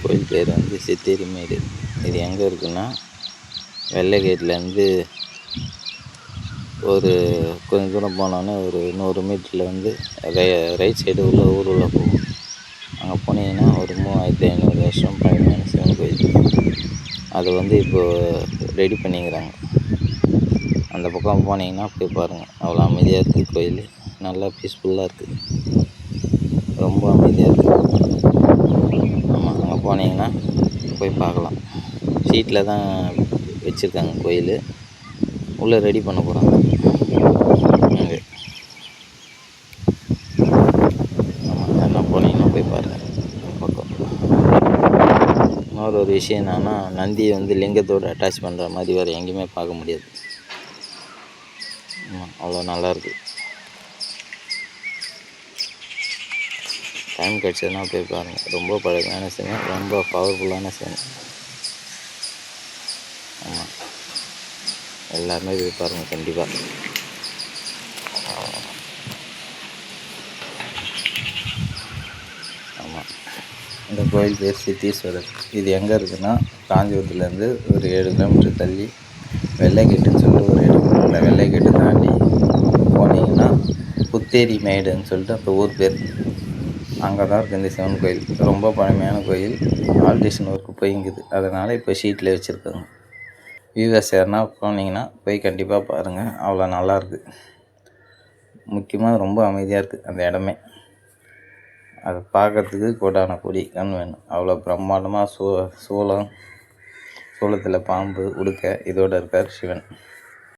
கோயில் பேர் வந்து சித்தேரிமேடு. இது எங்கே இருக்குன்னா வெள்ளை கேட்லேருந்து ஒரு கொஞ்சம் தூரம் போனோன்னே ஒரு 100 மீட்டரில் வந்து ரைட் சைடு உள்ள ஊருள்ள போகும். அங்கே போனீங்கன்னா ஒரு 3500 வருஷம் பழமையான சிவன் கோயில். அது வந்து இப்போது ரெடி பண்ணிக்கிறாங்க. அந்த பக்கம் போனீங்கன்னா போய் பாருங்கள், அவ்வளோ அமைதியாக இருக்குது கோயில். நல்லா பீஸ்ஃபுல்லாக இருக்குது, ரொம்ப அமைதியாக இருக்குது. ஆமாம், அங்கே போனீங்கன்னா போய் பார்க்கலாம். சீட்டில் தான் வச்சுருக்காங்க கோயில். உள்ளே ரெடி பண்ண போகிறாங்க அங்கே. ஆமாம், என்ன போனீங்கன்னா போய் பாருங்கள் பக்கம். இன்னொரு விஷயம் என்னன்னா, நந்தியை வந்து லிங்கத்தோடு அட்டாச் பண்ணுற மாதிரி வேறு எங்கேயுமே பார்க்க முடியாது. ஆமாம், அவ்வளோ நல்லாயிருக்கு. டைம் கிடச்சதுன்னா போய் பாருங்கள். ரொம்ப பழமையான சிவன், ரொம்ப பவர்ஃபுல்லான சிவன். ஆமாம், எல்லாருமே போய் பாருங்கள் கண்டிப்பாக. ஆமாம், இந்த கோயில் பேர் சித்தீஸ்வரர். இது எங்கே இருக்குதுன்னா காஞ்சிபுரத்துலேருந்து ஒரு 7 கிலோமீட்டர் தள்ளி வெள்ளைக்கேட்டுன்னு சொல்லிட்டு ஒரு இடம். அந்த வெள்ளைக்கேட்டு தாண்டி போனீங்கன்னா புத்தேரிமேடுன்னு சொல்லிட்டு அந்த ஊர் பேர். அங்கே தான் இருக்குது இந்த சிவன் கோயில். ரொம்ப பழமையான கோயில். ஆல்ட்ரேஷன் ஒர்க்கு போய்ங்குது, அதனால் இப்போ ஷீட்டில் வச்சுருக்காங்க. வியூவர்ஸ் யாருன்னா போனீங்கன்னா போய் கண்டிப்பாக பாருங்கள், அவ்வளோ நல்லாயிருக்கு. முக்கியமாக ரொம்ப அமைதியாக இருக்குது அந்த இடமே. அதை பார்க்குறதுக்கு கோடான கோடி கண் வேணும். அவ்வளோ பிரம்மாண்டமாக சூளத்தில் பாம்பு உடுக்க இதோடு இருக்கார் சிவன்.